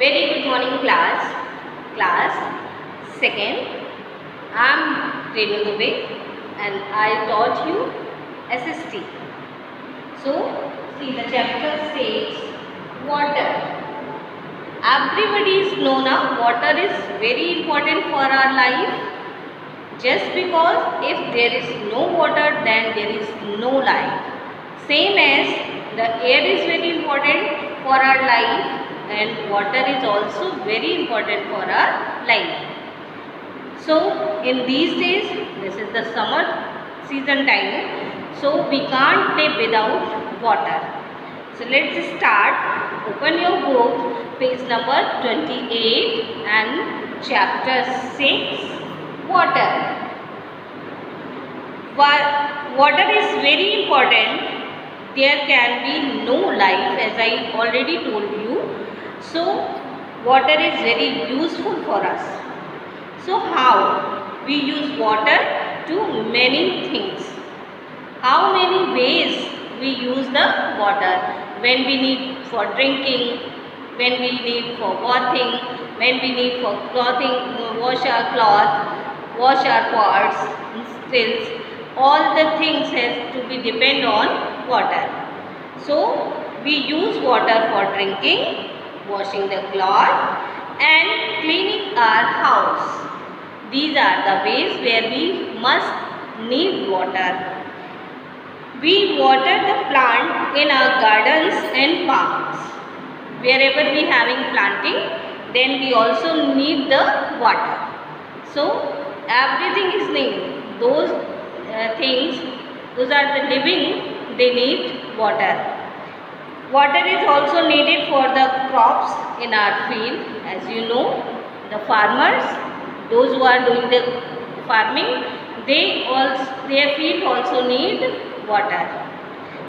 Very good morning class 2nd. I am Renu Dubey and I taught you SST. So see, the chapter says water. Everybody is know now water is very important for our life. Just because if there is no water, then there is no life. Same as the air is very important for our life and water is also very important for our life. So in these days, this is the summer season time, so we can't live without water. So let's start. Open your book, page number 28 and chapter 6, water. Water is very important. There can be no life, as I already told you. So water is very useful for us. So how we use water? To many things. How many ways we use the water? When we need for drinking, when we need for bathing, when we need for clothing, wash our cloth, wash our pots, stills, all the things has to be depend on water. So we use water for drinking, washing the cloth and cleaning our house. These are the ways where we must need water. We water the plant in our gardens and parks. Wherever we having planting, then we also need the water. So everything is needed. Those things, those are the living, they need water. Water is also needed for the crops in our field. As you know, the farmers, those who are doing the farming, their field also need water.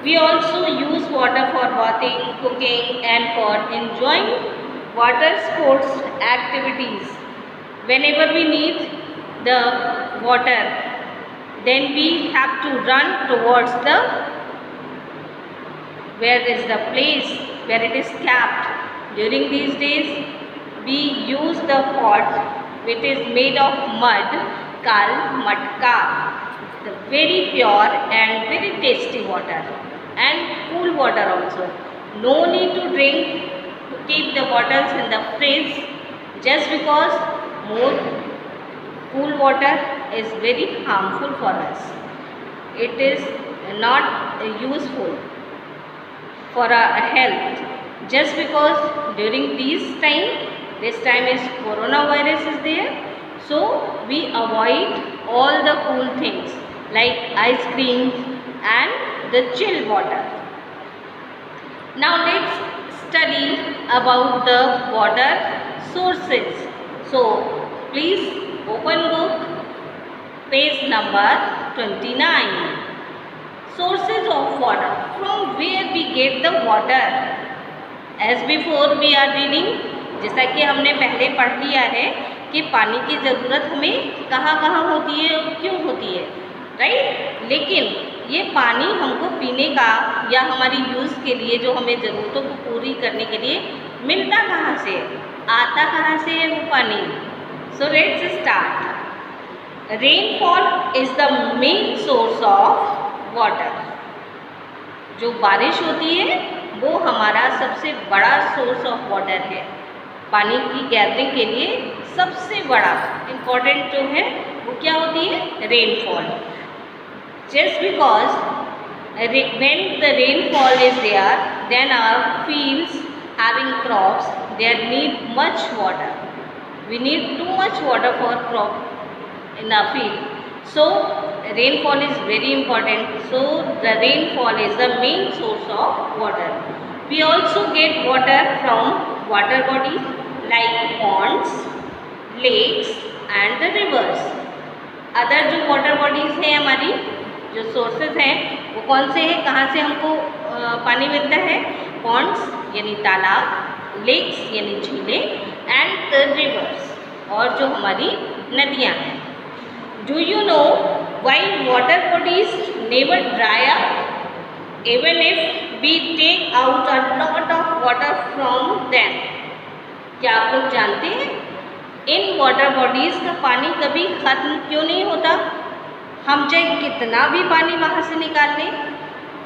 We also use water for bathing, cooking and for enjoying water sports activities. Whenever we need the water, then we have to run towards where is the place where it is kept. During these days, we use the pot which is made of mud called matka. The very pure and very tasty water and cool water also. No need to drink, to keep the bottles in the fridge, just because more cool water is very harmful for us. It is not useful for our health. Just because during this time is coronavirus is there, so we avoid all the cool things like ice cream and the chill water. Now let's study about the water sources. So please open book, page number 29. Sources of water. From where we get the water? As before we are reading, जैसा कि हमने पहले पढ़ लिया है कि पानी की ज़रूरत हमें कहाँ कहाँ होती है और क्यों होती है, राइट? लेकिन ये पानी हमको पीने का या हमारी यूज़ के लिए जो हमें ज़रूरतों को पूरी करने के लिए मिलता कहाँ से, आता कहाँ से है वो पानी? So let's start. Rainfall is the main source of water. जो बारिश होती है वो हमारा सबसे बड़ा सोर्स ऑफ वाटर है. पानी की गैदरिंग के लिए सबसे बड़ा इम्पॉर्टेंट जो है वो क्या होती है? Rainfall. Just because when the rainfall is there, then our fields having crops, they need much water. We need too much water for crop in our field. So rainfall is very important. So the rainfall is the main source of water. We also get water from water bodies like ponds, lakes and the rivers. Other जो water bodies हैं हमारी, जो sources हैं वो कौन से हैं, कहाँ से हमको पानी मिलता है? पॉन्ड्स यानी तालाब, लेक्स यानी झीलें एंड द रिवर्स, और जो हमारी नदियाँ हैं. Do you know why water bodies never dry up even if we take out a lot of water from them? क्या आप लोग जानते हैं इन वाटर बॉडीज़ का पानी कभी ख़त्म क्यों नहीं होता? हम चाहे कितना भी पानी वहाँ से निकाल लें,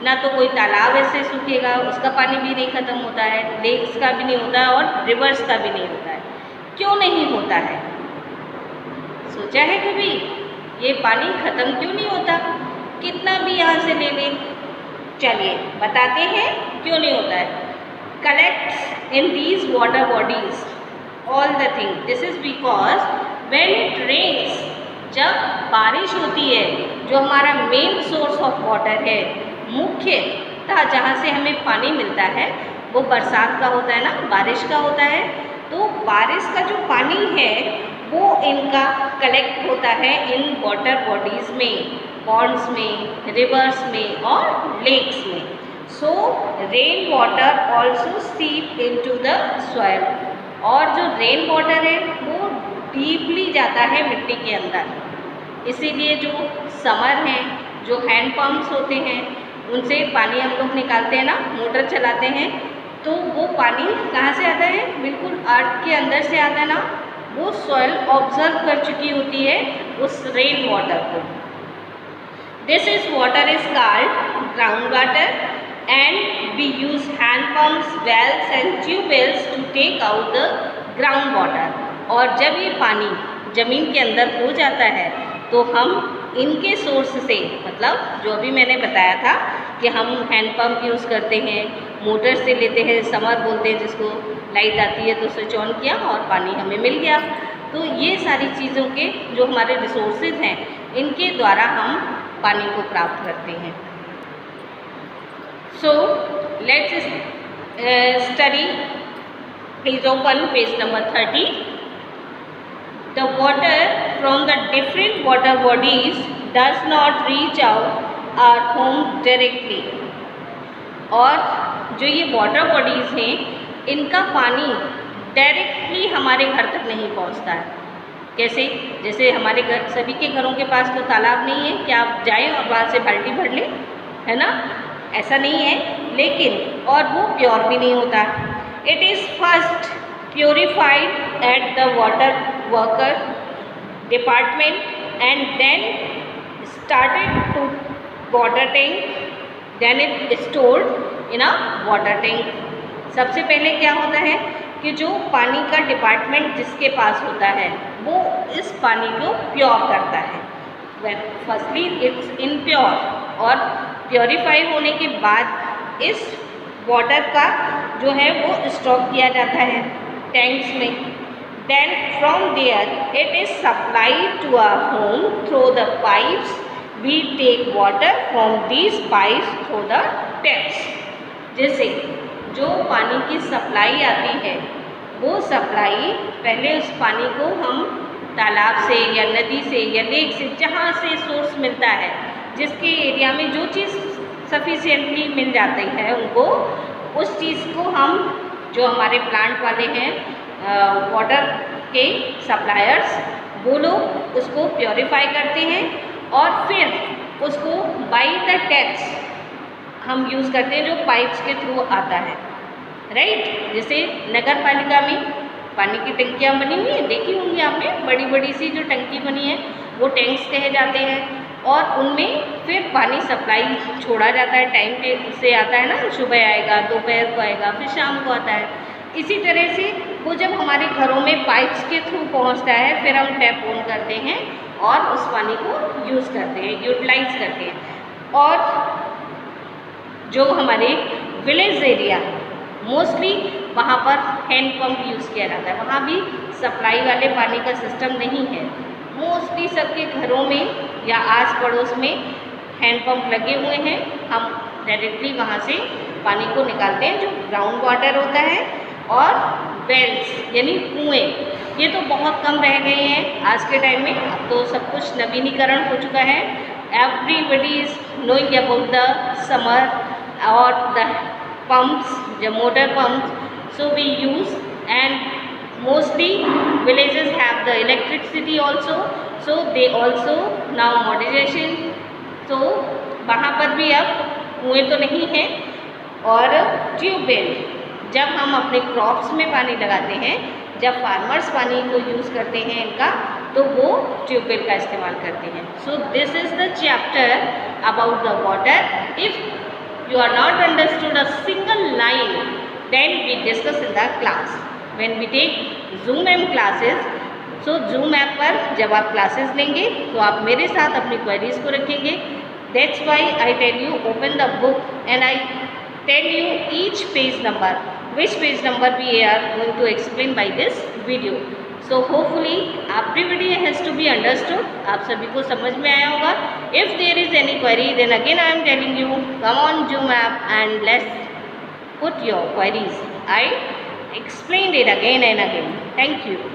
ना तो कोई तालाब ऐसे सूखेगा, उसका पानी भी नहीं ख़त्म होता है, लेक्स का भी नहीं होता है और रिवर्स का भी नहीं होता है। क्यों नहीं होता है? सोचा है कभी ये पानी ख़त्म क्यों नहीं होता? कितना भी यहाँ से ले लें। चलिए बताते हैं क्यों नहीं होता है। Collects in these water bodies all the thing, this is because when it rains, जब बारिश होती है, जो हमारा मेन सोर्स ऑफ वाटर है, मुख्यतः जहाँ से हमें पानी मिलता है वो बरसात का होता है ना, बारिश का होता है। तो बारिश का जो पानी है वो इनका कलेक्ट होता है इन वाटर बॉडीज़ में, पॉन्ड्स में, रिवर्स में और लेक्स में। सो रेन वाटर ऑल्सो सीप इनटू द सॉइल, और जो रेन वाटर है वो डीपली जाता है मिट्टी के अंदर। इसीलिए जो समर हैं, जो हैंड पंप्स होते हैं, उनसे पानी हम लोग निकालते हैं ना, मोटर चलाते हैं, तो वो पानी कहाँ से आता है? बिल्कुल अर्थ के अंदर से आता है ना, वो सॉइल ऑब्जर्व कर चुकी होती है उस रेन वाटर को। This is water is called ground water and we use hand pumps, wells and tubewells to take out the ground water. और जब ये पानी ज़मीन के अंदर हो जाता है तो हम इनके सोर्स से, मतलब जो अभी मैंने बताया था कि हम हैंड पंप यूज़ करते हैं, मोटर से लेते हैं, समर बोलते हैं जिसको, लाइट आती है तो स्विच ऑन किया और पानी हमें मिल गया। तो ये सारी चीज़ों के जो हमारे रिसोर्सेज हैं, इनके द्वारा हम पानी को प्राप्त करते हैं। So let's study, please open page number 30। The water from the different water bodies does not reach out our home directly। और जो ये वाटर बॉडीज़ हैं, इनका पानी डायरेक्टली हमारे घर तक नहीं पहुंचता है। कैसे? जैसे हमारे घर, सभी के घरों के पास तो तालाब नहीं है कि आप जाएं और वहाँ से बाल्टी भर लें, है ना? ऐसा नहीं है। लेकिन और वो प्योर भी नहीं होता। It is first purified at the water worker department and then started to water tank, then it stored in a water tank। सबसे पहले क्या होता है कि जो पानी का डिपार्टमेंट जिसके पास होता है वो इस पानी को प्योर करता है। फर्स्टली इट्स इनप्योर, और प्योरीफाई होने के बाद इस वाटर का जो है वो स्टॉक किया जाता है टैंक्स में। Then from there it is supplied to our home through the pipes. We take water from these pipes through the taps. जैसे जो पानी की सप्लाई आती है, वो सप्लाई पहले उस पानी को हम तालाब से या नदी से या लेक से, जहाँ से सोर्स मिलता है, जिसके एरिया में जो चीज़ सफिशिएंटली मिल जाती है उनको, उस चीज़ को हम, जो हमारे प्लांट वाले हैं, वाटर के सप्लायर्स, वो लोग उसको प्योरीफाई करते हैं और फिर उसको बाई द टैप्स हम यूज़ करते हैं, जो पाइप्स के थ्रू आता है, राइट? जैसे नगर पालिका में पानी की टंकियाँ बनी हुई हैं, देखी होंगी आपने, बड़ी बड़ी सी जो टंकी बनी है वो टैंक्स कहे जाते हैं, और उनमें फिर पानी सप्लाई छोड़ा जाता है, टाइम पे से आता है ना, सुबह आएगा, दोपहर को आएगा, फिर शाम को आता है। इसी तरह से वो जब हमारे घरों में पाइप्स के थ्रू पहुंचता है, फिर हम टैप ऑन करते हैं और उस पानी को यूज़ करते हैं, यूटिलाइज करते हैं। और जो हमारे विलेज एरिया, मोस्टली वहाँ पर हैंड पंप यूज़ किया जाता है, वहाँ भी सप्लाई वाले पानी का सिस्टम नहीं है। मोस्टली सबके घरों में या आस पड़ोस में हैंड पंप लगे हुए हैं, हम डायरेक्टली वहाँ से पानी को निकालते हैं, जो ग्राउंड वाटर होता है। और वेल्स यानी कुएँ, ये तो बहुत कम रह गए हैं आज के टाइम में, अब तो सब कुछ नवीनीकरण हो चुका है। Everybody is knowing about the summer और the pumps, the motor pumps, so we use, and mostly villages have the electricity also, so they also now modernization, so वहाँ पर भी अब कुएँ तो नहीं है। और ट्यूबवेल, जब हम अपने क्रॉप्स में पानी लगाते हैं जब फार्मर्स पानी को यूज़ करते हैं इनका, तो वो ट्यूबवेल का इस्तेमाल करते हैं. So this is the chapter about the water. If you are not understood a single line, then we discuss in the class when we take Zoom M classes. So Zoom app पर जब आप classes लेंगे तो आप मेरे साथ अपनी queries को रखेंगे. That's why I tell you open the book and I tell you each page number, which page number we are going to explain by this video. So hopefully everybody has to be understood. आप सभी को समझ में आया होगा. If there is any query, then again I am telling you, come on Zoom app and let's put your queries. I explained it again and again. Thank you.